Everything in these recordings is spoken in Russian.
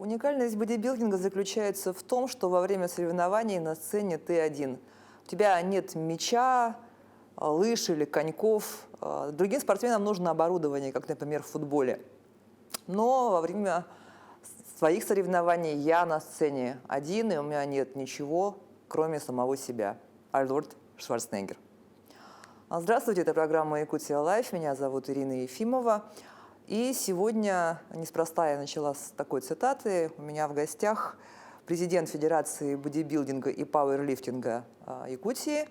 Уникальность бодибилдинга заключается в том, что во время соревнований на сцене ты один. У тебя нет мяча, лыж или коньков. Другим спортсменам нужно оборудование, как, например, в футболе. Но во время своих соревнований я на сцене один, и у меня нет ничего, кроме самого себя. Арнольд Шварценеггер. Здравствуйте, это программа «Якутия Лайф». Меня зовут Ирина Ефимова. И сегодня, неспроста я начала с такой цитаты, у меня в гостях президент Федерации бодибилдинга и пауэрлифтинга Якутии,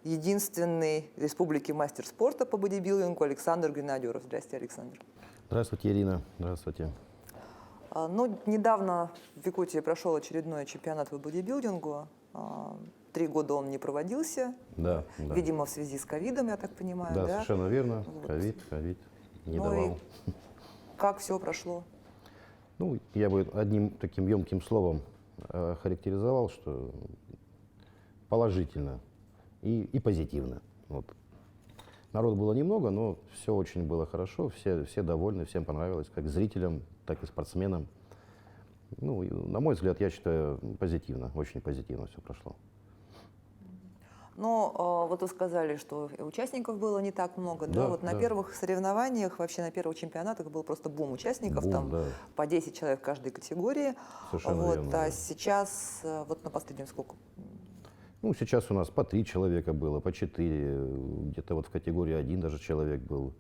единственный в республике мастер спорта по бодибилдингу Александр Гренадеров. Здравствуйте, Александр. Здравствуйте, Ирина. Здравствуйте. Недавно в Якутии прошел очередной чемпионат по бодибилдингу. 3 года он не проводился. Да. Видимо, в связи с ковидом, я так понимаю. Да, совершенно верно. Вот. Ковид не давал. И как все прошло? Я бы одним таким емким словом характеризовал, что положительно и позитивно. Вот. Народу было немного, но все очень было хорошо, все довольны, всем понравилось, как зрителям, так и спортсменам. На мой взгляд, я считаю, позитивно, очень позитивно все прошло. Но вот вы сказали, что участников было не так много, да? На первых соревнованиях, вообще на первых чемпионатах был просто бум участников, по 10 человек в каждой категории. Совершенно верно. А сейчас, на последнем сколько? Сейчас у нас по 3 человека было, по 4, где-то в категории 1 даже человек был.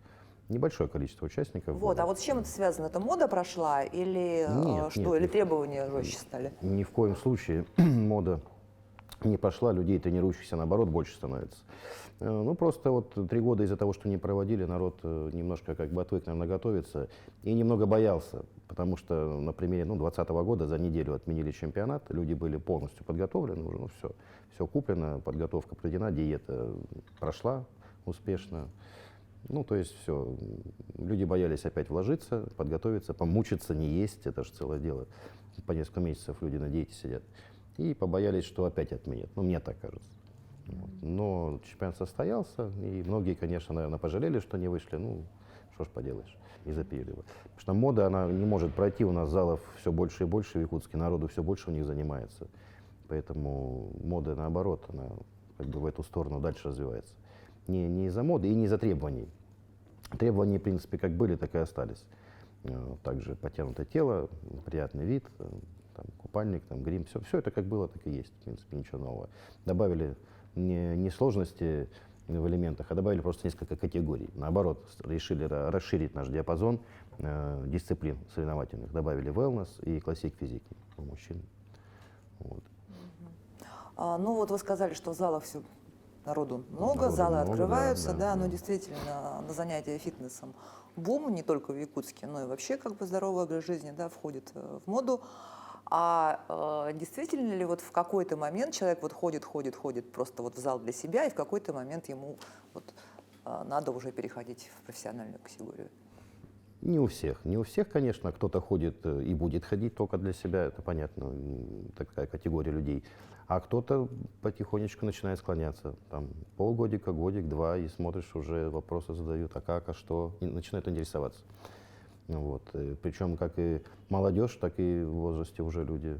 Небольшое количество участников. А с чем это связано? Это мода прошла или или требования жестче стали? Ни в коем случае мода не пошла, людей тренирующихся, наоборот, больше становится. Просто 3 года из-за того, что не проводили, народ немножко отвык, наверное, готовиться и немного боялся, потому что на примере 2020 года за неделю отменили чемпионат, люди были полностью подготовлены уже, все куплено, подготовка проведена, диета прошла успешно. Все, люди боялись опять вложиться, подготовиться, помучиться, не есть, это же целое дело. По несколько месяцев люди на диете сидят. И побоялись, что опять отменят. Мне так кажется. Но чемпионат состоялся, и многие, конечно, наверное, пожалели, что не вышли. Что ж поделаешь, из-за перерыва. Потому что мода, она не может пройти, у нас залов все больше и больше в Якутске, народу все больше у них занимается. Поэтому мода, наоборот, она в эту сторону дальше развивается. Не из-за моды и не из-за требований. Требования, в принципе, как были, так и остались. Также потянутое тело, приятный вид, купальник, грим, все это как было, так и есть, в принципе, ничего нового. Добавили не сложности в элементах, а добавили просто несколько категорий. Наоборот, решили расширить наш диапазон дисциплин соревновательных. Добавили wellness и классик физики у мужчин. Вы сказали, что в залах все народу много, залы открываются, но действительно на занятия фитнесом бум не только в Якутске, но и вообще здоровый образ жизни входит в моду. Действительно ли в какой-то момент человек ходит просто в зал для себя, и в какой-то момент ему надо уже переходить в профессиональную категорию? Не у всех, конечно, кто-то ходит и будет ходить только для себя, это понятно, такая категория людей. А кто-то потихонечку начинает склоняться, полгодика, годик-два, и смотришь, уже вопросы задают, а как, а что, и начинают интересоваться. Причем как и молодежь, так и в возрасте уже люди,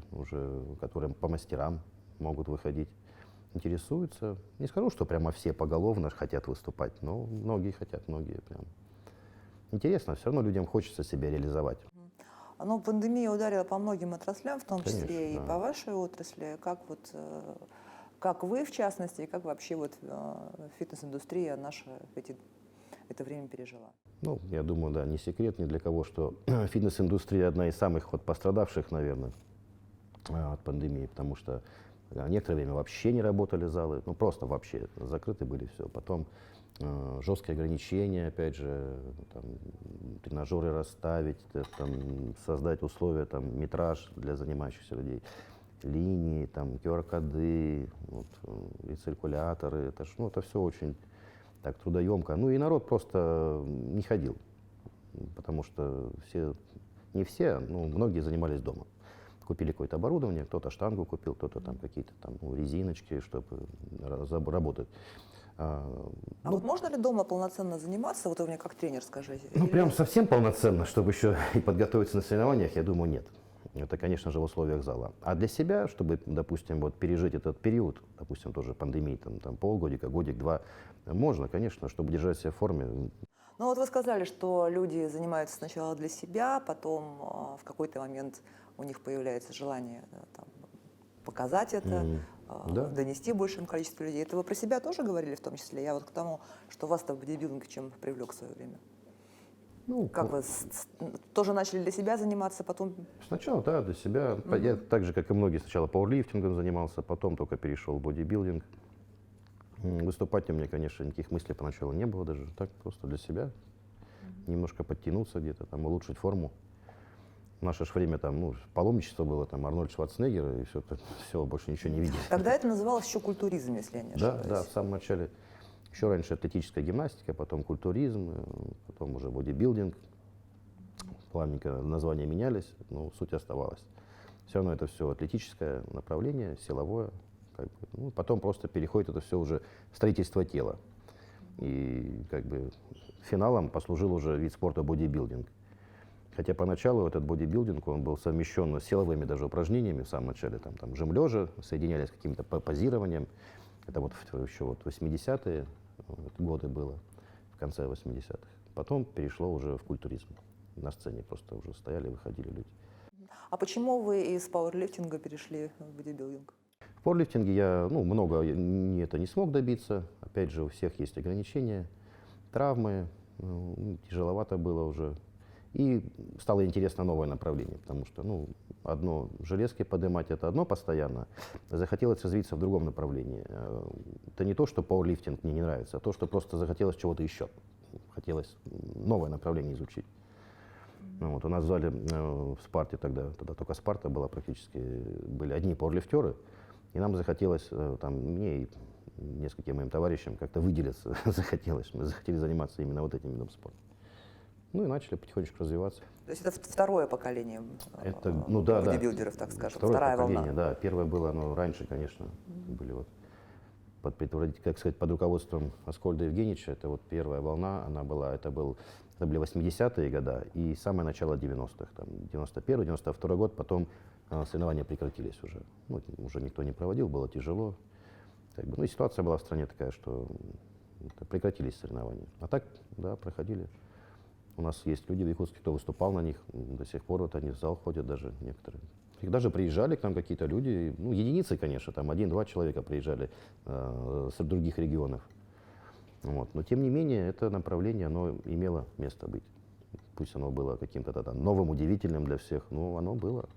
которые по мастерам могут выходить, интересуются. Не скажу, что прямо все поголовно хотят выступать, но многие хотят, многие прям. Интересно, все равно людям хочется себя реализовать. Пандемия ударила по многим отраслям, в том числе Конечно, и по вашей отрасли. Как вы, в частности, и как вообще фитнес-индустрия наша это время пережила? Я думаю, не секрет ни для кого, что фитнес-индустрия одна из самых пострадавших, наверное, от пандемии, потому что некоторое время вообще не работали залы, просто вообще закрыты были все. Потом жесткие ограничения, опять же, тренажеры расставить, создать условия, метраж для занимающихся людей, линии, QR-коды, рециркуляторы, это все очень трудоемко. И народ просто не ходил, потому что многие занимались дома. Купили какое-то оборудование, кто-то штангу купил, кто-то какие-то резиночки, чтобы работать. Можно ли дома полноценно заниматься? Вы мне как тренер скажите. Прям совсем полноценно, чтобы еще и подготовиться на соревнованиях, я думаю, нет. Это, конечно же, в условиях зала. А для себя, чтобы, допустим, вот пережить этот период, допустим, тоже пандемии, там полгодика, годик-два, можно, конечно, чтобы держать себя в форме. Ну вот вы сказали, что люди занимаются сначала для себя, потом в какой-то момент у них появляется желание там, показать это, Да. донести большему количеству людей. Это вы про себя тоже говорили в том числе? Я вот к тому, что вас-то бодибилдинг чем привлек в свое время. Ну, Как вы тоже начали для себя заниматься, потом... сначала, да, для себя. Я так же, как и многие, сначала пауэрлифтингом занимался, потом только перешел в бодибилдинг. Выступать у меня, конечно, никаких мыслей поначалу не было даже. Так просто для себя. Немножко подтянуться где-то, там, улучшить форму. В наше же время там, ну, паломничество было, там, Арнольд Шварценеггер, и все, больше ничего не видели. Тогда это называлось еще культуризм, если я не ошибаюсь. Да, в самом начале. Еще раньше атлетическая гимнастика, потом культуризм, потом уже бодибилдинг. Плавненько названия менялись, но суть оставалась. Все равно это все атлетическое направление, силовое. Как бы. Ну, потом просто переходит это все уже в строительство тела. И как бы финалом послужил уже вид спорта бодибилдинг. Хотя поначалу этот бодибилдинг, он был совмещен с силовыми даже упражнениями в самом начале. Там жим лежа соединялись с каким-то позированием. Это вот еще вот 80-е годы было, в конце 80-х. Потом перешло уже в культуризм. На сцене просто уже стояли, выходили люди. А почему вы из пауэрлифтинга перешли в бодибилдинг? В пауэрлифтинге я много это не смог добиться. Опять же, у всех есть ограничения, травмы, тяжеловато было уже. И стало интересно новое направление, потому что одно железки поднимать это одно постоянно, захотелось развиться в другом направлении. Это не то, что пауэрлифтинг мне не нравится, а то, что просто захотелось чего-то еще. Хотелось новое направление изучить. Вот, у нас в зале в Спарте тогда только Спарта была практически, были одни пауэрлифтеры, и нам захотелось, мне и нескольким моим товарищам как-то выделиться захотелось. Мы захотели заниматься именно вот этим видом спорта. Ну и начали потихонечку развиваться. То есть это второе поколение да, бодибилдеров, так скажем, второе вторая поколение, волна. Да. Первое было, раньше, конечно, были вот под руководством Аскольда Евгеньевича. Это вот первая волна, это были 80-е годы и самое начало 90-х, там 91-й, 92-й год, потом соревнования прекратились уже. Уже никто не проводил, было тяжело. И ситуация была в стране такая, что прекратились соревнования. А так, да, проходили. У нас есть люди в Якутске, кто выступал на них, до сих пор вот они в зал ходят даже некоторые. И даже приезжали к нам какие-то люди, единицы, конечно, там 1-2 человека приезжали с других регионов. Вот. Но тем не менее, это направление, оно имело место быть. Пусть оно было каким-то новым, удивительным для всех, но оно было.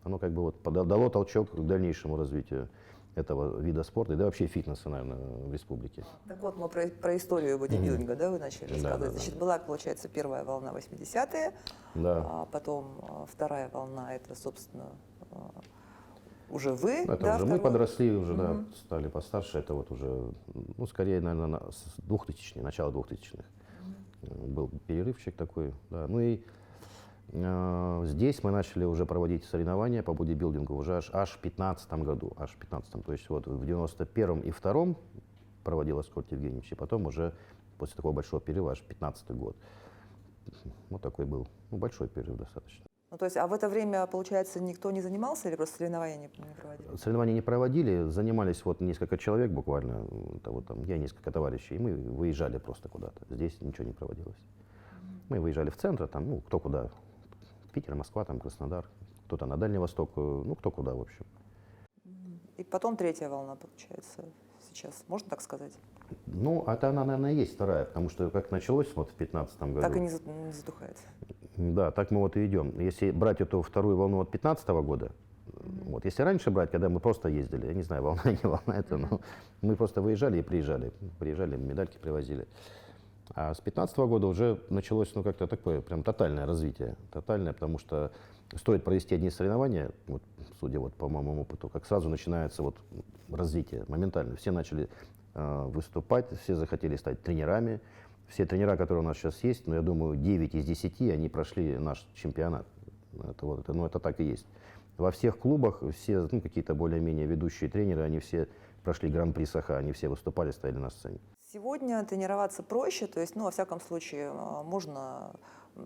Оно как бы вот дало толчок к дальнейшему развитию этого вида спорта, и да вообще фитнеса, наверное, в республике. Так вот, мы про историю бодибилдинга, да, вы начали рассказывать. Значит, была, получается, первая волна 80-е, да. Потом вторая волна, это, собственно, уже вы. Это да, уже мы подросли, уже стали постарше, это вот уже, скорее, наверное, с 2000-х, начало 2000-х. Был перерывчик такой, да. Здесь мы начали уже проводить соревнования по бодибилдингу уже аж в 2015 году. То есть вот в 91-м и 2-м проводил Аскольд Евгеньевич, и потом уже после такого большого перерыва аж 15-й год. Вот такой был большой перерыв достаточно. То есть, а в это время, получается, никто не занимался или просто соревнования не проводили? Соревнования не проводили, занимались вот несколько человек буквально, я и несколько товарищей, и мы выезжали просто куда-то. Здесь ничего не проводилось. Мы выезжали в центр, кто куда. Питер, Москва, Краснодар, кто-то на Дальний Восток, кто куда, в общем. И потом третья волна, получается, сейчас, можно так сказать? Это она, наверное, есть вторая, потому что как началось в 2015 году. Так и не затухает. Да, так мы и идем. Если брать эту вторую волну от 2015 года, если раньше брать, когда мы просто ездили, я не знаю, волна, не волна это, но мы просто выезжали и приезжали, медальки привозили. А с 2015 года уже началось как-то такое прям тотальное развитие. Тотальное, потому что стоит провести одни соревнования, судя по моему опыту, как сразу начинается развитие моментально. Все начали выступать, все захотели стать тренерами. Все тренера, которые у нас сейчас есть, я думаю, 9 из 10, они прошли наш чемпионат. Это так и есть. Во всех клубах все какие-то более-менее ведущие тренеры, они все прошли Гран-при Саха, они все выступали, стояли на сцене. Сегодня тренироваться проще, то есть, во всяком случае, можно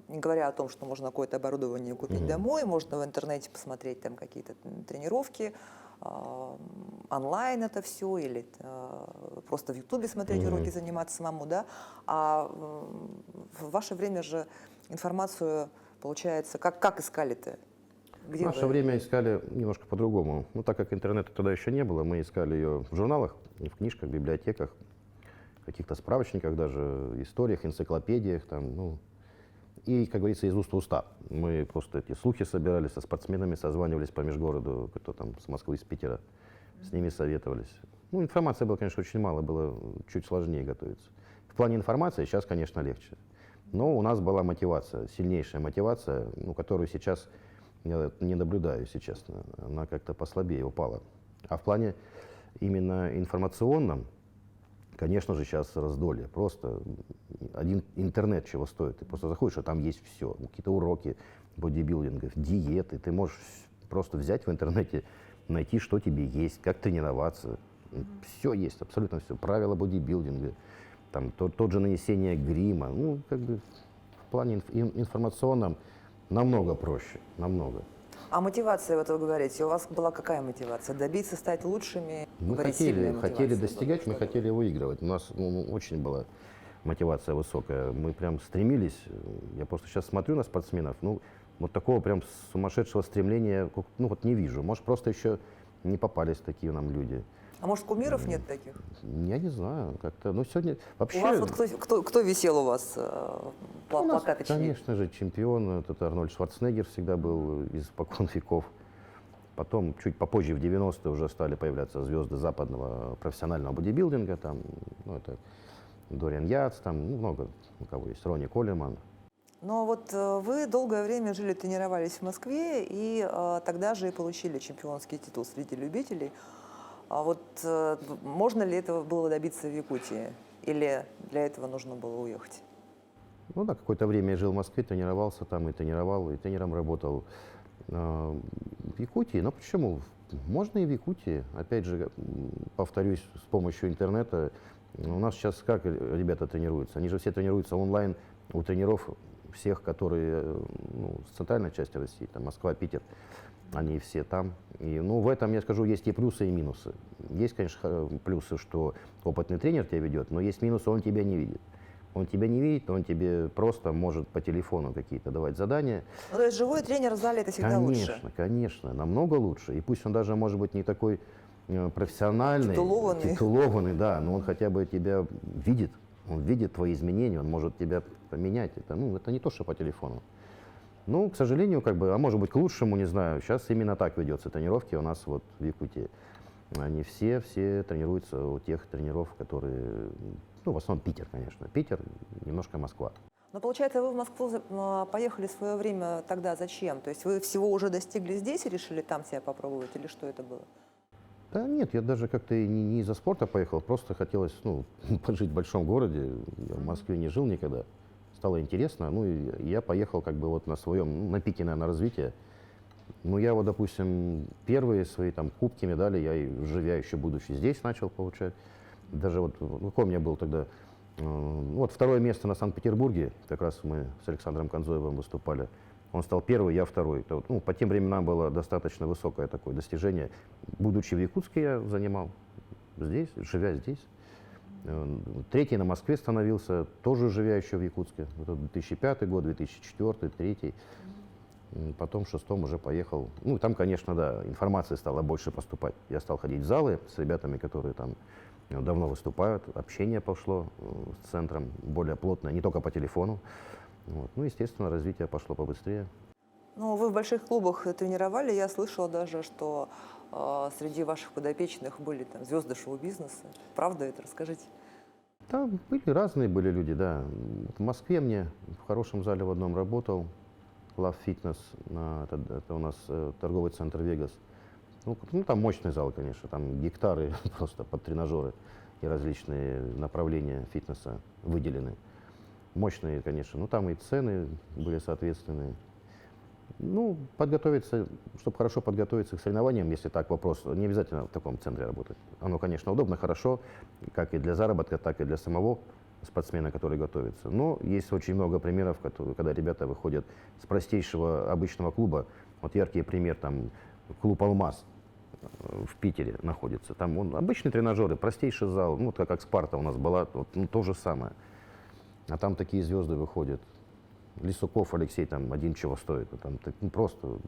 не говоря о том, что можно какое-то оборудование купить домой, можно в интернете посмотреть там какие-то тренировки, онлайн это все, или просто в Ютубе смотреть уроки, заниматься самому, да. А в ваше время же информацию, получается, как искали-то? В наше время искали немножко по-другому. Ну, так как интернета тогда еще не было, мы искали ее в журналах, в книжках, в библиотеках, в каких-то справочниках даже, историях, энциклопедиях, там, ну, и, как говорится, из уст в уста. Мы просто эти слухи собирали, со спортсменами созванивались по межгороду, кто там с Москвы, из Питера, с ними советовались. Ну, информации было, конечно, очень мало, было чуть сложнее готовиться. В плане информации сейчас, конечно, легче. Но у нас была мотивация, сильнейшая мотивация, ну, которую сейчас я не наблюдаю, если честно. Она как-то послабее упала. А в плане именно информационном, конечно же, сейчас раздолье. Просто один интернет чего стоит. Ты просто заходишь, а там есть все. Какие-то уроки бодибилдингов, диеты. Ты можешь просто взять в интернете, найти, что тебе есть, как тренироваться. Все есть, абсолютно все. Правила бодибилдинга, там, тот же нанесение грима. Ну, как бы в плане информационном намного проще, намного. А мотивация, вот вы говорите, у вас была какая мотивация? Добиться, стать лучшими? Мы Говорите, сильная хотели мотивация достигать, была, мы хотели выигрывать. У нас очень была мотивация высокая. Мы прям стремились. Я просто сейчас смотрю на спортсменов, ну, вот такого прям сумасшедшего стремления, ну, вот не вижу. Может, просто еще не попались такие нам люди. А может, кумиров нет таких? Я не знаю, как-то, ну, сегодня вообще... У вас вот кто висел у вас? У нас, Плакаты чьи? конечно же, чемпион, это Арнольд Шварценеггер всегда был из испокон веков. Потом, чуть попозже, в 90-е, уже стали появляться звезды западного профессионального бодибилдинга. Там, ну, это Дориан Яц, там, ну, много у кого есть, Ронни Коллиман. Но вот вы долгое время жили, тренировались в Москве, и тогда же и получили чемпионский титул среди любителей. А вот можно ли этого было добиться в Якутии? Или для этого нужно было уехать? Ну да, какое-то время я жил в Москве, тренировался там и тренировал, и тренером работал в Якутии. Но почему? Можно и в Якутии. Опять же, повторюсь, с помощью интернета. У нас сейчас как ребята тренируются? Они же все тренируются онлайн у тренеров всех, которые, ну, с центральной части России, там Москва, Питер. Они все там. И, ну, в этом, я скажу, есть и плюсы, и минусы. Есть, конечно, плюсы, что опытный тренер тебя ведет, но есть минусы, он тебя не видит. Он тебя не видит, он тебе просто может по телефону какие-то давать задания. Ну, то есть живой тренер в зале это всегда лучше? Конечно, конечно, намного лучше. И пусть он даже может быть не такой профессиональный, титулованный, да, но он хотя бы тебя видит, он видит твои изменения, он может тебя поменять. Это, ну, это не то, что по телефону. Ну, к сожалению, как бы, а может быть к лучшему, не знаю. Сейчас именно так ведется тренировки у нас вот в Якутии. Они все тренируются у тех тренеров, которые, ну, в основном Питер, конечно. Питер, немножко Москва. Но получается, вы в Москву поехали в свое время тогда зачем? То есть вы всего уже достигли здесь и решили там себя попробовать, или что это было? Да нет, я даже как-то и не из-за спорта поехал, просто хотелось, ну, пожить в большом городе. Я в Москве не жил никогда. Стало интересно, ну, и я поехал как бы вот на своем, на пике, наверное, развития. Ну, я вот, допустим, первые свои там кубки, медали, я, живя еще будучи здесь, начал получать. Даже вот, ну, какой у меня был тогда, вот второе место на Санкт-Петербурге, как раз мы с Александром Конзоевым выступали. Он стал первый, я второй. Это вот, ну, по тем временам было достаточно высокое такое достижение. Будучи в Якутске, я занимал здесь, живя здесь. Третий на Москве становился, тоже живя еще в Якутске. Это 2005 год, 2004, 2003. Потом в 2006 уже поехал. Ну, там, конечно, да, информации стало больше поступать. Я стал ходить в залы с ребятами, которые там давно выступают. Общение пошло с центром более плотное, не только по телефону. Вот. Ну, естественно, развитие пошло побыстрее. Ну, вы в больших клубах тренировали. Я слышала даже, что среди ваших подопечных были там звезды шоу-бизнеса. Правда это? Расскажите. Да, разные были люди, да. В Москве мне в хорошем зале в одном работал. Love Fitness, это у нас торговый центр Вегас. Ну, там мощный зал, конечно, там гектары просто под тренажеры и различные направления фитнеса выделены. Мощные, конечно, ну там и цены были соответственные. Ну, подготовиться, чтобы хорошо подготовиться к соревнованиям, если так вопрос, не обязательно в таком центре работать. Оно, конечно, удобно, хорошо, как и для заработка, так и для самого спортсмены, которые готовятся. Но есть очень много примеров, когда ребята выходят с простейшего обычного клуба. Вот яркий пример, там клуб «Алмаз» в Питере находится. Там обычные тренажеры, простейший зал, ну, как «Спарта» у нас была, вот, ну, то же самое. А там такие звезды выходят. Лисуков Алексей там один чего стоит. Там, ну, просто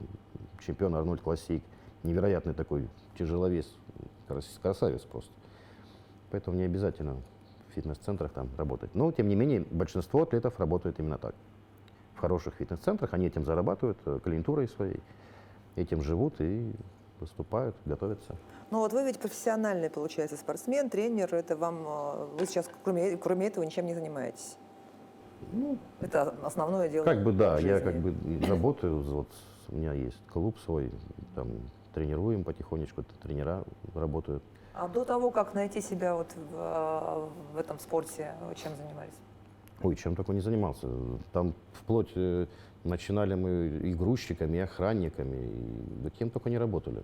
чемпион Арнольд Классик. Невероятный такой тяжеловес. Красавец просто. Поэтому не обязательно в фитнес-центрах там работать. Но, тем не менее, большинство атлетов работают именно так. В хороших фитнес-центрах они этим зарабатывают, клиентурой своей, этим живут и выступают, готовятся. Ну вот вы ведь профессиональный, получается, спортсмен, тренер. Это вам, вы сейчас, кроме этого, ничем не занимаетесь? Ну, это основное дело. Как бы да, жизни. я как бы работаю, вот у меня есть клуб свой, там тренируем потихонечку, тренера работают. А до того, как найти себя вот в этом спорте, вы чем занимались? Ой, чем только не занимался. Там вплоть начинали мы и грузчиками, и охранниками, да кем только не работали.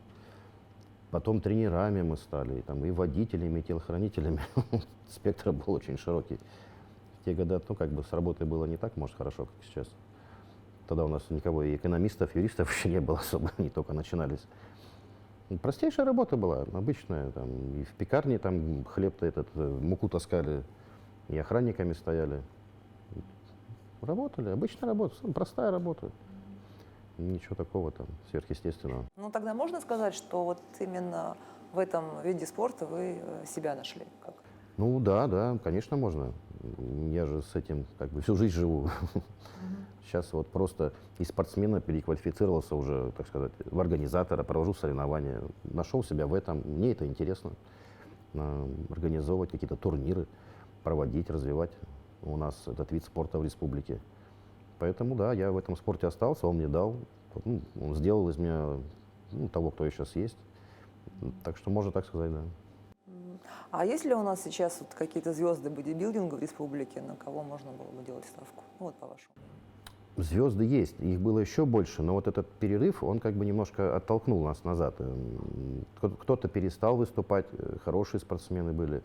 Потом тренерами мы стали, и водителями, и телохранителями. Спектр был очень широкий. В те годы, ну, как бы с работой было не так, может, хорошо, как сейчас. Тогда у нас никого, и экономистов, юристов еще не было особо, они только начинались. Простейшая работа была, обычная. Там, и в пекарне там хлеб-то муку таскали, и охранниками стояли. Работали, обычная работа, простая работа. Ничего такого там сверхъестественного. Ну, тогда можно сказать, что вот именно в этом виде спорта вы себя нашли? Как? Ну да, конечно, можно. Я же с этим как бы всю жизнь живу. Сейчас вот просто из спортсмена переквалифицировался уже, так сказать, в организатора, провожу соревнования. Нашел себя в этом. Мне это интересно. Организовывать какие-то турниры, проводить, развивать у нас этот вид спорта в республике. Поэтому да, я в этом спорте остался, он мне дал. Он сделал из меня того, кто я сейчас есть. Так что можно так сказать, да. А есть ли у нас сейчас вот какие-то звезды бодибилдинга в республике, на кого можно было бы делать ставку? Ну вот по-вашему. Звезды есть, их было еще больше, но вот этот перерыв, он как бы немножко оттолкнул нас назад. Кто-то перестал выступать, хорошие спортсмены были.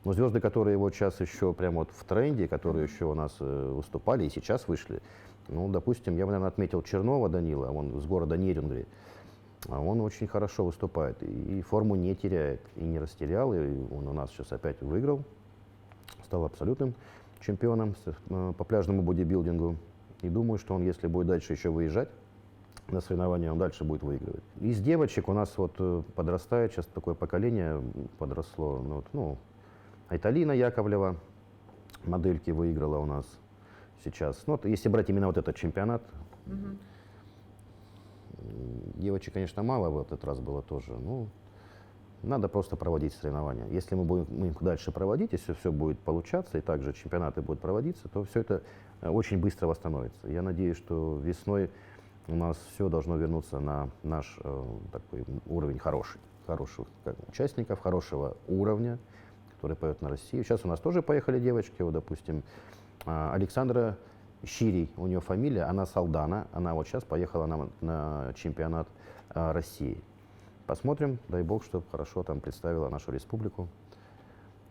Но звезды, которые вот сейчас еще прямо вот в тренде, которые еще у нас выступали и сейчас вышли, ну, допустим, я бы, наверное, отметил Чернова Данила, он с города Нерюнгри. Он очень хорошо выступает и форму не теряет, и не растерял, и он у нас сейчас опять выиграл, стал абсолютным чемпионом по пляжному бодибилдингу. И думаю, что он, если будет дальше еще выезжать на соревнования, он дальше будет выигрывать. Из девочек у нас вот подрастает, сейчас такое поколение подросло, Айталина Яковлева, модельки выиграла у нас сейчас. Ну, вот, если брать именно вот этот чемпионат, девочек, конечно, мало в этот раз было тоже. Ну, надо просто проводить соревнования. Если мы будем их дальше проводить, если все будет получаться, и также чемпионаты будут проводиться, то все это очень быстро восстановится. Я надеюсь, что весной у нас все должно вернуться на наш такой уровень хороших участников, хорошего уровня, которые поют на Россию. Сейчас у нас тоже поехали девочки, вот, допустим, Александра Щирий, у нее фамилия, она Салдана, она вот сейчас поехала на чемпионат России. Посмотрим, дай бог, чтобы хорошо там представила нашу республику.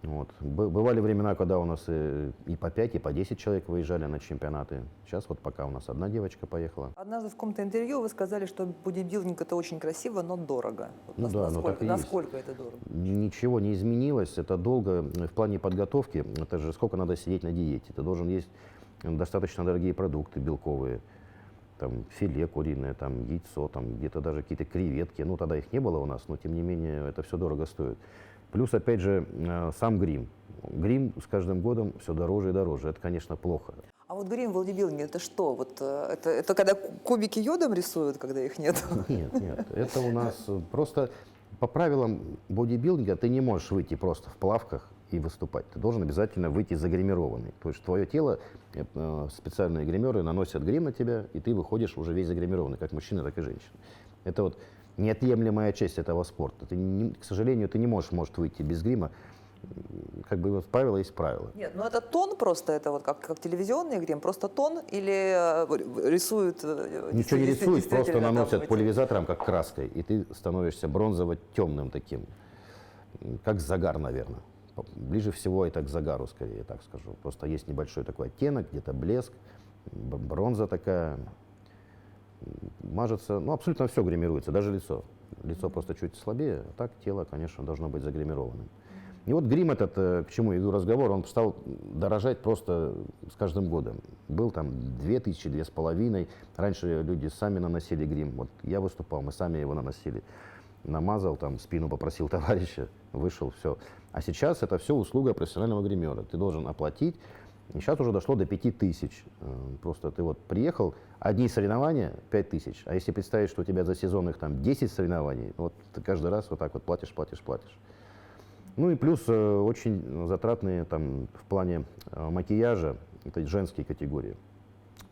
Вот. Бывали времена, когда у нас и по 5, и по 10 человек выезжали на чемпионаты. Сейчас вот пока у нас одна девочка поехала. Однажды в каком-то интервью вы сказали, что бодибилдинг это очень красиво, но дорого. Вот Ну да, но так и насколько это дорого? Ничего не изменилось, это долго. В плане подготовки, это же сколько надо сидеть на диете. Ты должен есть достаточно дорогие продукты белковые. Там филе куриное, там яйцо, там где-то даже какие-то креветки. Ну, тогда их не было у нас, но тем не менее это все дорого стоит. Плюс, опять же, сам грим. Грим с каждым годом все дороже и дороже. Это, конечно, плохо. А вот грим в бодибилдинге это что? Вот, это когда кубики йодом рисуют, когда их нет? Нет. Это у нас просто по правилам бодибилдинга ты не можешь выйти просто в плавках и выступать. Ты должен обязательно выйти загримированный. То есть твое тело, специальные гримеры наносят грим на тебя, и ты выходишь уже весь загримированный, как мужчина, так и женщина. Это вот неотъемлемая часть этого спорта. К сожалению, ты не можешь, может, выйти без грима. Как бы вот правило есть правило. Нет, ну это тон просто, это вот как телевизионный грим, просто тон или рисуют? Ничего не рисуют, просто наносят пульверизатором, как краской, и ты становишься бронзово-темным таким, как загар, наверное. Ближе всего это к загару, скорее, я так скажу. Просто есть небольшой такой оттенок, где-то блеск, бронза такая. Мажется, ну, абсолютно все гримируется, даже лицо. Лицо просто чуть слабее, а так тело, конечно, должно быть загримированным. И вот грим этот, к чему я веду разговор, он стал дорожать просто с каждым годом. Был там 2000, 2500. Раньше люди сами наносили грим. Вот я выступал, мы сами его наносили. Намазал, там, спину попросил товарища, вышел, все. А сейчас это все услуга профессионального гримера. Ты должен оплатить. И сейчас уже дошло до 5000. Просто ты вот приехал, одни соревнования 5000. А если представить, что у тебя за сезон их там 10 соревнований, вот ты каждый раз вот так вот платишь. Ну и плюс очень затратные там в плане макияжа, это женские категории.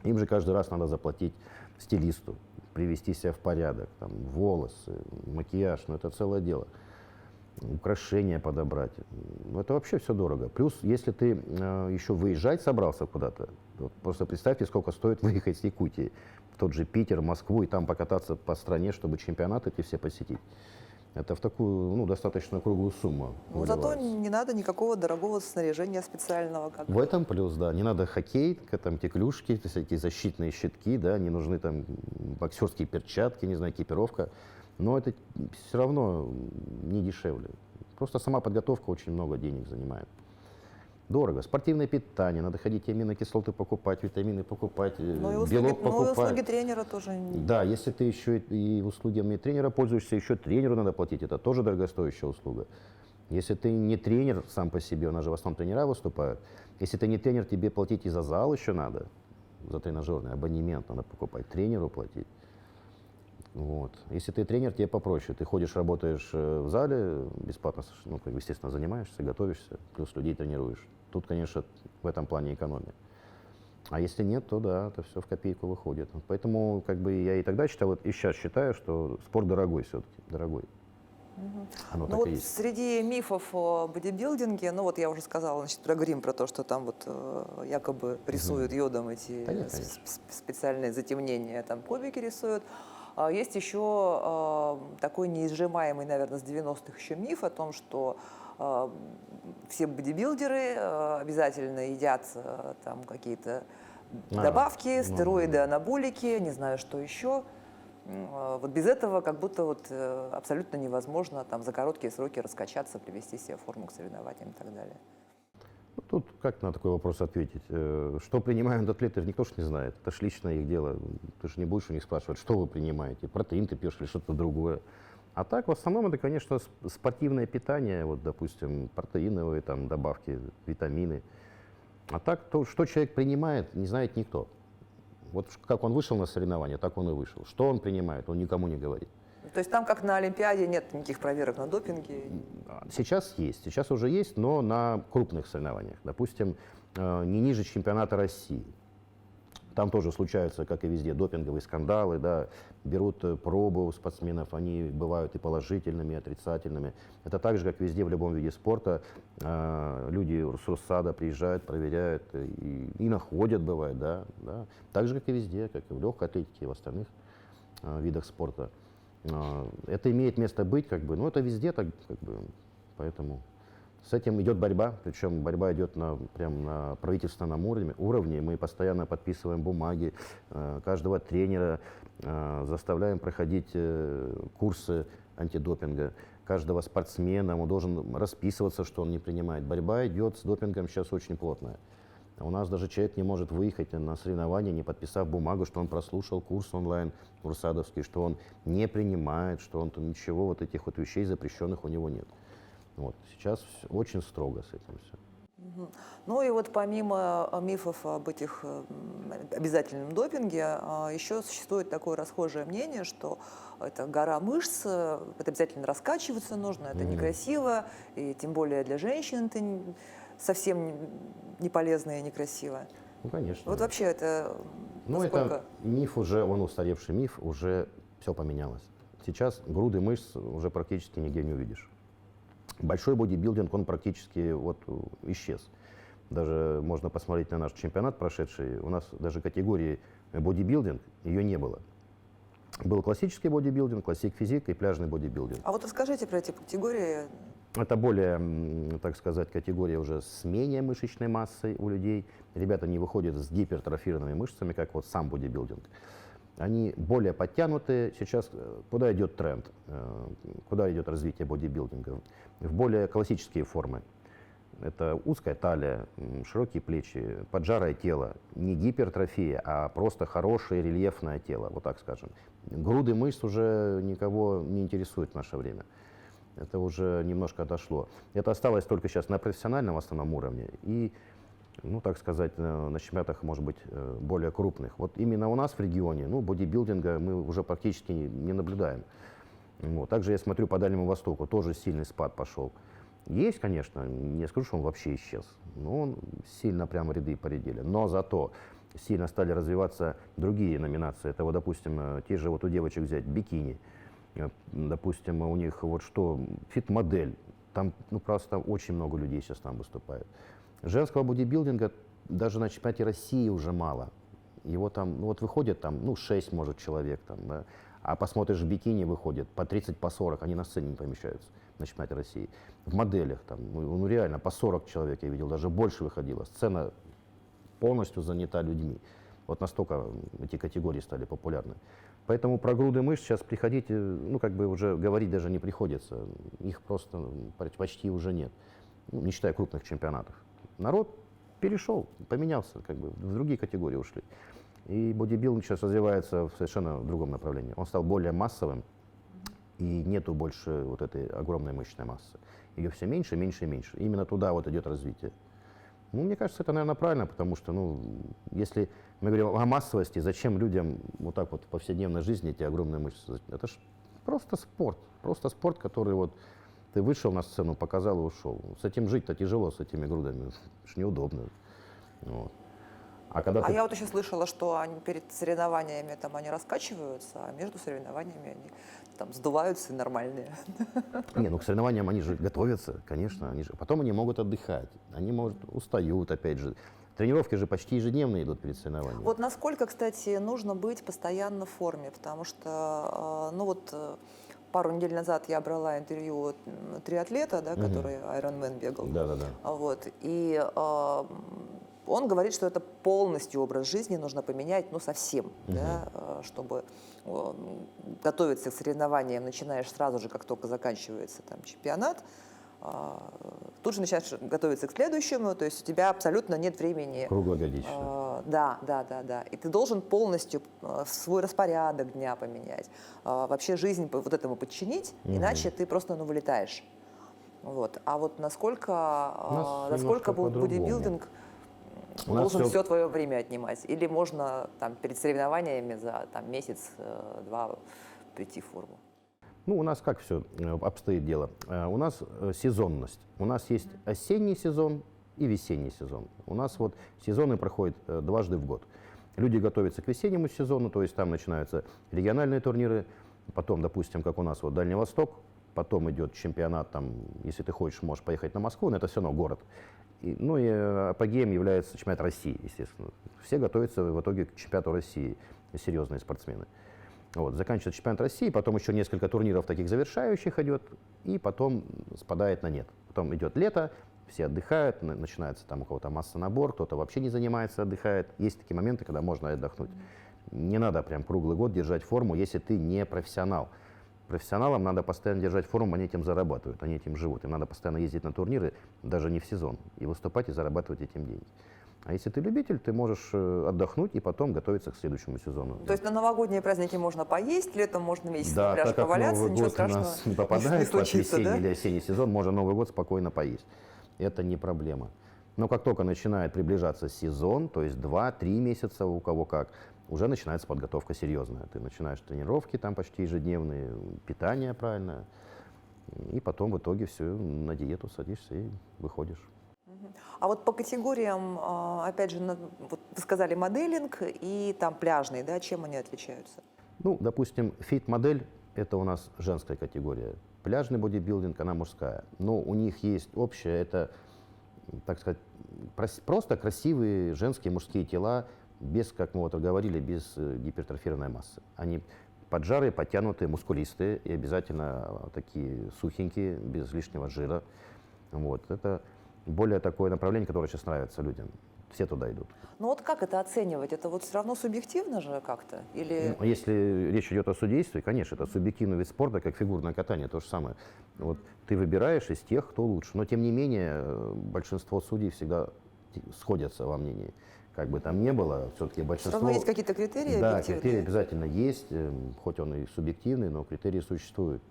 Им же каждый раз надо заплатить стилисту, привести себя в порядок, там, волосы, макияж, ну это целое дело. Украшения подобрать, ну это вообще все дорого. Плюс, если ты еще выезжать собрался куда-то, вот просто представьте, сколько стоит выехать с Якутии в тот же Питер, Москву и там покататься по стране, чтобы чемпионаты эти все посетить. Это в такую, ну, достаточно круглую сумму. Ну, зато не надо никакого дорогого снаряжения специального. В этом плюс, да. Не надо хоккей, там, теклюшки, всякие защитные щитки, да, не нужны там боксерские перчатки, не знаю, экипировка. Но это все равно не дешевле. Просто сама подготовка очень много денег занимает. Дорого. Спортивное питание, надо ходить аминокислоты покупать, витамины покупать, белок покупать. Ну и услуги тренера тоже. Да, если ты еще и услугами тренера пользуешься, еще тренеру надо платить, это тоже дорогостоящая услуга. Если ты не тренер сам по себе, у нас же в основном тренера выступают, если ты не тренер, тебе платить и за зал еще надо, за тренажерный абонемент надо покупать, тренеру платить. Вот. Если ты тренер, тебе попроще. Ты ходишь, работаешь в зале, бесплатно, ну, естественно, занимаешься, готовишься, плюс людей тренируешь. Тут, конечно, в этом плане экономия. А если нет, то да, это все в копейку выходит. Поэтому как бы я и тогда считал, вот и сейчас считаю, что спорт дорогой все-таки, дорогой. Оно Ну так вот и есть. среди мифов о бодибилдинге, ну вот я уже сказала, значит, про грим, про то, что там вот якобы рисуют йодом эти Да нет, специальные затемнения, там кубики рисуют. Есть еще такой неизжимаемый, наверное, с 90-х еще миф о том, что все бодибилдеры обязательно едят там какие-то добавки, стероиды, анаболики, не знаю, что еще. Вот без этого как будто вот абсолютно невозможно там за короткие сроки раскачаться, привести себя в форму к соревнованиям и так далее. Тут как на такой вопрос ответить? Что принимают атлеты, никто ж не знает. Это ж личное их дело. Ты же не будешь у них спрашивать, что вы принимаете. Протеин ты пьешь или что-то другое. А так, в основном, это, конечно, спортивное питание, вот, допустим, протеиновые там, добавки, витамины. А так, то, что человек принимает, не знает никто. Вот как он вышел на соревнования, так он и вышел. Что он принимает, он никому не говорит. То есть там, как на Олимпиаде, нет никаких проверок на допинге? Сейчас есть, сейчас уже есть, но на крупных соревнованиях. Допустим, не ниже чемпионата России. Там тоже случаются, как и везде, допинговые скандалы, да, берут пробы у спортсменов, они бывают и положительными, и отрицательными. Это так же, как везде в любом виде спорта. Люди с Руссада приезжают, проверяют и находят, бывает, да. Так же, как и везде, как и в легкой атлетике и в остальных видах спорта. Это имеет место быть, как бы, но это везде так, как бы, поэтому с этим идет борьба, причем борьба идет прям на правительственном уровне. Мы постоянно подписываем бумаги, каждого тренера заставляем проходить курсы антидопинга, каждого спортсмена, он должен расписываться, что он не принимает. Борьба идет с допингом сейчас очень плотная. У нас даже человек не может выехать на соревнования, не подписав бумагу, что он прослушал курс онлайн урсадовский, что он не принимает, что он ничего вот этих вот вещей запрещенных у него нет. Вот. Сейчас очень строго с этим все. Ну и вот помимо мифов об этих обязательном допинге, еще существует такое расхожее мнение, что это гора мышц, это обязательно раскачиваться нужно, это некрасиво, и тем более для женщин это совсем не полезно и некрасиво. Ну, конечно. Вот да. вообще это насколько... это миф уже, он устаревший миф, уже все поменялось. Сейчас груды мышц уже практически нигде не увидишь. Большой бодибилдинг, он практически вот исчез. Даже можно посмотреть на наш чемпионат прошедший, у нас даже категории бодибилдинг, ее не было. Был классический бодибилдинг, классик физик и пляжный бодибилдинг. А вот расскажите про эти категории. Это более, так сказать, категория уже с менее мышечной массой у людей. Ребята не выходят с гипертрофированными мышцами, как вот сам бодибилдинг. Они более подтянутые. Сейчас куда идет тренд? Куда идет развитие бодибилдинга? В более классические формы. Это узкая талия, широкие плечи, поджарое тело. Не гипертрофия, а просто хорошее рельефное тело, вот так скажем. Груды мышц уже никого не интересуют в наше время. Это уже немножко отошло. Это осталось только сейчас на профессиональном основном уровне и, ну, так сказать, на чемпионатах, может быть, более крупных. Вот именно у нас в регионе, ну, бодибилдинга мы уже практически не наблюдаем. Вот. Также я смотрю по Дальнему Востоку, тоже сильный спад пошел. Есть, конечно, не скажу, что он вообще исчез, но он сильно прямо ряды поредели. Но зато сильно стали развиваться другие номинации. Это, вот, допустим, те же вот у девочек взять бикини. Допустим, у них вот что, фит-модель, там ну, просто очень много людей сейчас там выступает. Женского бодибилдинга даже на чемпионате России уже мало. Его там, ну вот выходит там, ну 6 может человек там, да, а посмотришь, в бикини выходит по 30, по 40, они на сцене не помещаются на чемпионате России. В моделях там, ну реально, по 40 человек я видел, даже больше выходило. Сцена полностью занята людьми. Вот настолько эти категории стали популярны. Поэтому про груды мышц сейчас приходить, ну, как бы уже говорить даже не приходится. Их просто почти уже нет, ну, не считая крупных чемпионатов. Народ перешел, поменялся, как бы в другие категории ушли. И бодибилдинг сейчас развивается в совершенно другом направлении. Он стал более массовым, и нету больше вот этой огромной мышечной массы. Ее все меньше, меньше и меньше. Именно туда вот идет развитие. Ну, мне кажется, это, наверное, правильно, потому что, ну, если мы говорим о массовости, зачем людям вот так вот в повседневной жизни эти огромные мышцы? Это ж просто спорт, который вот ты вышел на сцену, показал и ушел. С этим жить-то тяжело, с этими грудами, это ж неудобно. Вот. А я вот еще слышала, что они перед соревнованиями там они раскачиваются, а между соревнованиями они там сдуваются и нормальные. Не, ну к соревнованиям они же готовятся, конечно, потом они могут отдыхать, они, может, устают, опять же. Тренировки же почти ежедневно идут перед соревнованиями. Вот насколько, кстати, нужно быть постоянно в форме, потому что, ну вот, пару недель назад я брала интервью от триатлета, да, который Ironman бегал. Да-да-да. Вот, и он говорит, что это полностью образ жизни нужно поменять, ну, совсем, да, чтобы готовиться к соревнованиям, начинаешь сразу же, как только заканчивается там чемпионат, тут же начинаешь готовиться к следующему, то есть у тебя абсолютно нет времени. Круглогодично. Да. И ты должен полностью свой распорядок дня поменять, вообще жизнь вот этому подчинить, иначе ты просто, ну, вылетаешь. Вот. А вот насколько бодибилдинг должен все твое время отнимать? Или можно там, перед соревнованиями за там, месяц-два прийти в форму? Ну, у нас как все обстоит дело? У нас сезонность. У нас есть осенний сезон и весенний сезон. У нас вот сезоны проходят дважды в год. Люди готовятся к весеннему сезону, то есть там начинаются региональные турниры, потом, допустим, как у нас вот Дальний Восток, потом идет чемпионат, там, если ты хочешь, можешь поехать на Москву, но это все равно город. Ну и апогеем является чемпионат России, естественно. Все готовятся в итоге к чемпионату России, серьезные спортсмены. Вот, заканчивается чемпионат России, потом еще несколько турниров таких завершающих идет, и потом спадает на нет. Потом идет лето, все отдыхают, начинается там у кого-то массонабор, кто-то вообще не занимается, отдыхает. Есть такие моменты, когда можно отдохнуть. Не надо прям круглый год держать форму, если ты не профессионал. Профессионалам надо постоянно держать форму, они этим зарабатывают, они этим живут. Им надо постоянно ездить на турниры, даже не в сезон, и выступать, и зарабатывать этим деньги. А если ты любитель, ты можешь отдохнуть и потом готовиться к следующему сезону. То есть на новогодние праздники можно поесть, летом можно месяц да, на пляже поваляться, Новый ничего год страшного у нас не попадает под весенний, да? или осенний сезон, можно Новый год спокойно поесть. Это не проблема. Но как только начинает приближаться сезон, то есть 2-3 месяца, у кого как, уже начинается подготовка серьезная. Ты начинаешь тренировки там почти ежедневные, питание правильное, и потом в итоге все, на диету садишься и выходишь. А вот по категориям, опять же, вот вы сказали моделинг и там пляжный, да, чем они отличаются? Ну, допустим, фит-модель – это у нас женская категория. Пляжный бодибилдинг – она мужская. Но у них есть общее, это, так сказать, просто красивые женские мужские тела, без, как мы вот говорили, без гипертрофированной массы. Они поджарые, подтянутые, мускулистые и обязательно такие сухенькие, без лишнего жира. Вот. Это более такое направление, которое сейчас нравится людям. Все туда идут. Ну вот как это оценивать? Это вот все равно субъективно же как-то? Или... Ну, если речь идет о судействе, конечно, это субъективный вид спорта, как фигурное катание, то же самое. Вот ты выбираешь из тех, кто лучше. Но тем не менее, большинство судей всегда сходятся во мнении. Как бы там ни было, все-таки Все большинство... равно есть какие-то критерии Да, объективные? критерии обязательно есть, хоть он и субъективный, но критерии существуют.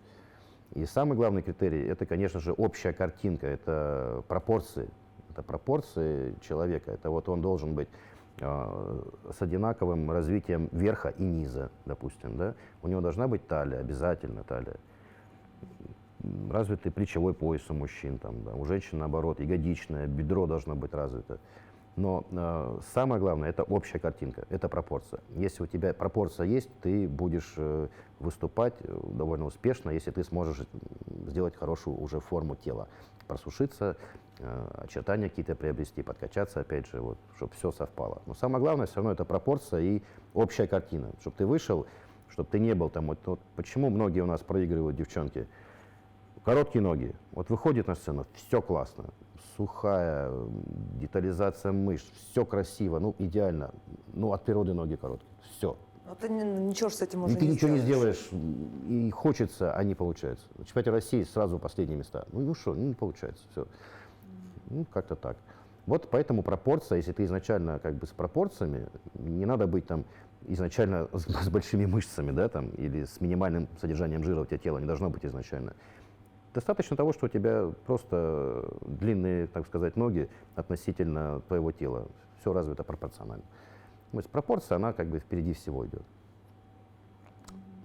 И самый главный критерий – это, конечно же, общая картинка, это пропорции. Это пропорции человека. Это вот он должен быть с одинаковым развитием верха и низа, допустим. Да? У него должна быть талия, обязательно талия. Развитый плечевой пояс у мужчин, там, да. У женщин, наоборот, ягодичное, бедро должно быть развито. Но самое главное – это общая картинка, это пропорция. Если у тебя пропорция есть, ты будешь выступать довольно успешно, если ты сможешь сделать хорошую уже форму тела, просушиться, очертания какие-то приобрести, подкачаться, опять же, вот, чтобы все совпало. Но самое главное все равно это пропорция и общая картина, чтобы ты вышел, чтобы ты не был там. Вот почему многие у нас проигрывают девчонки? Короткие ноги. Вот выходит на сцену, все классно. Сухая, детализация мышц, все красиво, ну идеально. Ну от природы ноги короткие. Все. Ну, ты ничего ж с этим уже И ты не ничего не сделаешь. сделаешь, и хочется, а не получается. На чемпионате России сразу последние места. Ну что, не получается, все. Ну, как-то так. Вот поэтому пропорция, если ты изначально как бы с пропорциями, не надо быть там изначально с большими мышцами, да, там, или с минимальным содержанием жира у тебя тела не должно быть изначально. Достаточно того, что у тебя просто длинные, так сказать, ноги относительно твоего тела. Все развито пропорционально. То есть пропорция, она как бы впереди всего идет.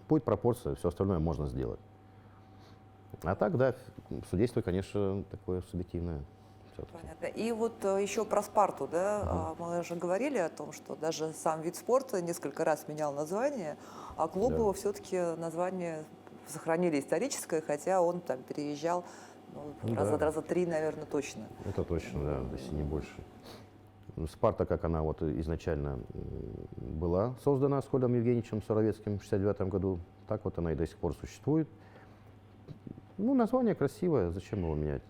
Будет пропорция, все остальное можно сделать. А так, да, судейство, конечно, такое субъективное. Все-таки. Понятно. И вот еще про Спарту, да, мы же говорили о том, что даже сам вид спорта несколько раз менял название, а клуб Да. его все-таки название сохранили историческое, хотя он там переезжал Ну раза да. 3, наверное, точно. Это точно, да, если не больше. Ну, Спарта, как она вот изначально была создана с Ходом Евгеньевичем Суровецким в 1969 году, так вот она и до сих пор существует. Ну, название красивое, зачем его менять?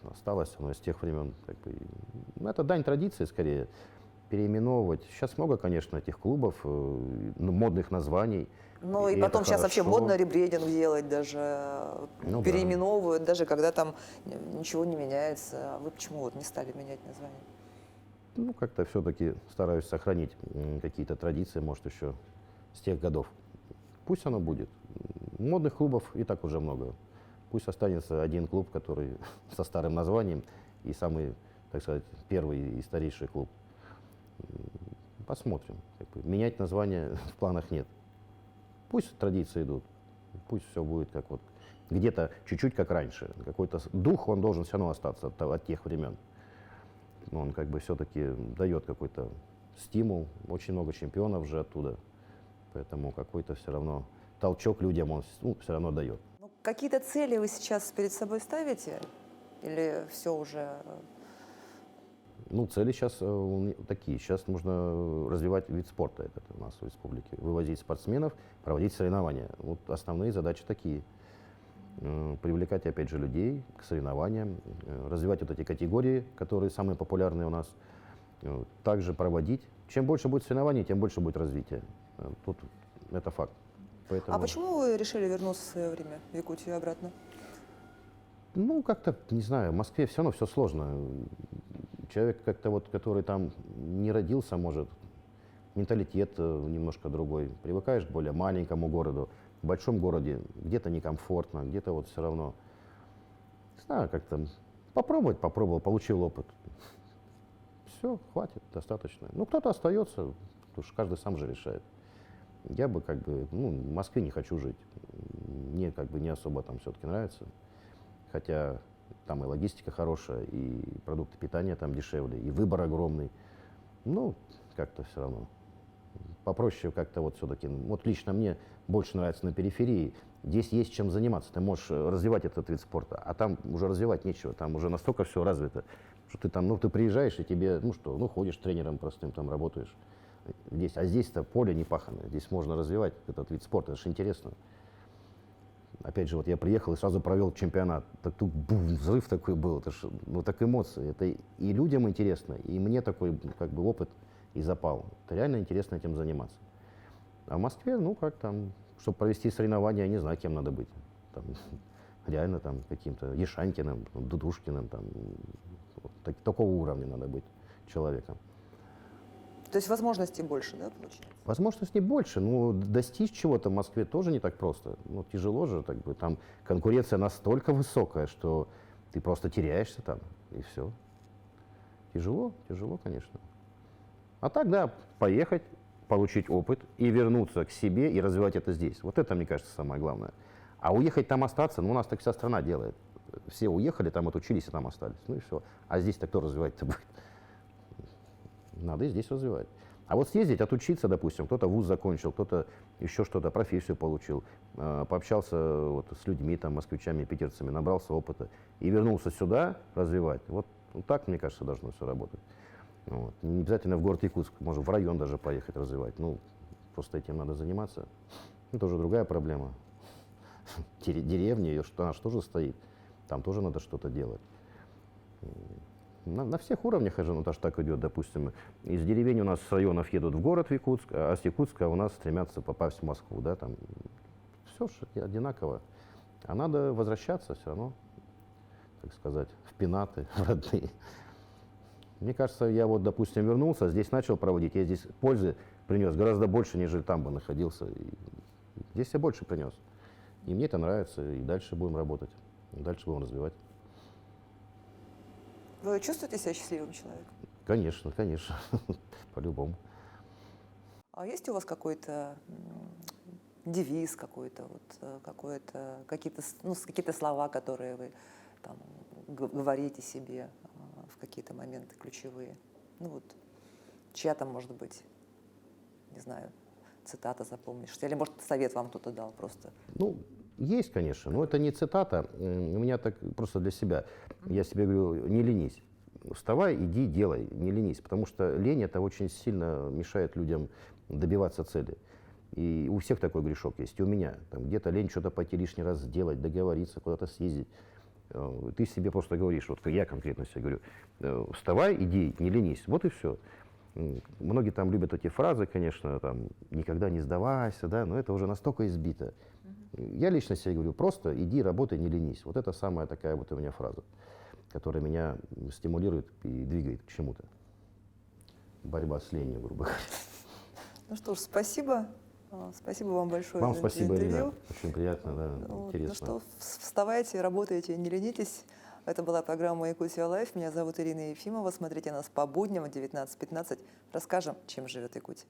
Осталось оно из тех времен. Как бы, ну, это дань традиции скорее, переименовывать. Сейчас много, конечно, этих клубов, модных названий. Ну и это потом сейчас вообще хорошо. модно ребрендинг делать, даже Ну да. переименовывают, даже когда там ничего не меняется. А вы почему вот не стали менять название? Ну, как-то все-таки стараюсь сохранить какие-то традиции, может, еще с тех годов. Пусть оно будет. Модных клубов и так уже много. Пусть останется один клуб, который со старым названием и самый, так сказать, первый и старейший клуб. Посмотрим. Менять название в планах нет. Пусть традиции идут, пусть все будет как вот где-то чуть-чуть как раньше. Какой-то дух, он должен все равно остаться от тех времен. Он как бы все-таки дает какой-то стимул. Очень много чемпионов же оттуда. Поэтому какой-то все равно толчок людям он все равно дает. Ну, какие-то цели вы сейчас перед собой ставите? Или все уже... Ну, цели сейчас такие. Сейчас нужно развивать вид спорта этот у нас в республике. Вывозить спортсменов, проводить соревнования. Вот основные задачи такие. Привлекать, опять же, людей к соревнованиям, развивать вот эти категории, которые самые популярные у нас. Также проводить. Чем больше будет соревнований, тем больше будет развития. Тут это факт. Поэтому... А почему вы решили вернуться в свое время в Якутию обратно? Ну, как-то, не знаю, в Москве все равно все сложно. Человек как-то вот, который там не родился, может, менталитет немножко другой. Привыкаешь к более маленькому городу. В большом городе где-то некомфортно, где-то вот все равно. Не знаю, как-то попробовал, получил опыт. Все, хватит, достаточно. Ну, кто-то остается, потому что каждый сам же решает. Я бы как бы, в Москве не хочу жить. Мне как бы не особо там все-таки нравится. Хотя там и логистика хорошая, и продукты питания там дешевле, и выбор огромный. Ну, как-то все равно. Попроще как-то вот все-таки. Вот лично мне больше нравится на периферии. Здесь есть чем заниматься. Ты можешь развивать этот вид спорта, а там уже развивать нечего. Там уже настолько все развито, что ты там, ты приезжаешь, и тебе, ходишь тренером простым, там работаешь. Здесь, а здесь-то поле не паханое, здесь можно развивать этот вид спорта, это же интересно. Опять же, вот я приехал и сразу провел чемпионат. Так тут бум, взрыв такой был, это ж, ну так эмоции. Это и людям интересно, и мне такой как бы опыт и запал. Это реально интересно этим заниматься. А в Москве, ну как там, чтобы провести соревнования, я не знаю, кем надо быть. Там, реально там каким-то Ешанькиным, Дудушкиным, там, вот, такого уровня надо быть человеком. То есть возможностей больше, да, получается? Возможностей больше, но достичь чего-то в Москве тоже не так просто. Ну, тяжело же, так бы, там конкуренция настолько высокая, что ты просто теряешься там, и все. Тяжело, тяжело, конечно. А так, да, поехать, получить опыт и вернуться к себе и развивать это здесь. Вот это, мне кажется, самое главное. А уехать там остаться, ну, у нас так вся страна делает. Все уехали, там отучились и там остались. Ну и все. А здесь-то кто развивать-то будет? Надо и здесь развивать. А вот съездить, отучиться, допустим, кто-то вуз закончил, кто-то еще что-то, профессию получил, пообщался вот с людьми, там, москвичами, питерцами, набрался опыта и вернулся сюда развивать. Вот так, мне кажется, должно все работать. Вот. Не обязательно в город Якутск, можно в район даже поехать развивать. Ну, просто этим надо заниматься. Это уже другая проблема. Деревня, ее, она же тоже стоит, там тоже надо что-то делать. На всех уровнях ажиотаж так идет, допустим. Из деревень у нас с районов едут в город в Якутск, а с Якутска у нас стремятся попасть в Москву. Да, там все же одинаково. А надо возвращаться все равно, так сказать, в пенаты родные. Мне кажется, я вот, допустим, вернулся, здесь начал проводить, я здесь пользы принес гораздо больше, нежели там бы находился. И здесь я больше принес. И мне это нравится, и дальше будем работать, и дальше будем развивать. Вы чувствуете себя счастливым человеком? Конечно, конечно, по-любому. А есть у вас какой-то девиз какой-то, какие-то слова, которые вы там говорите себе в какие-то моменты ключевые? Ну вот, чья там, может быть, не знаю, цитата запомнишься? Или, может, совет вам кто-то дал просто? Ну, есть, конечно, но это не цитата. У меня так просто для себя. Я себе говорю, не ленись. Вставай, иди, делай, не ленись. Потому что лень это очень сильно мешает людям добиваться цели. И у всех такой грешок есть, и у меня. Там где-то лень что-то пойти лишний раз сделать, договориться, куда-то съездить. Ты себе просто говоришь, вот я конкретно себе говорю, вставай, иди, не ленись. Вот и все. Многие там любят эти фразы, конечно, там, никогда не сдавайся, да, но это уже настолько избито. Я лично себе говорю, просто иди, работай, не ленись. Вот это самая такая вот у меня фраза, которая меня стимулирует и двигает к чему-то. Борьба с ленью, грубо говоря. Ну что ж, спасибо. Спасибо вам большое Вам за спасибо, интервью. Ирина. Очень приятно, да, Вот, интересно. ну что, вставайте, работайте, не ленитесь. Это была программа «Якутия Лайф». Меня зовут Ирина Ефимова. Смотрите нас по будням в 19:15. Расскажем, чем живет Якутия.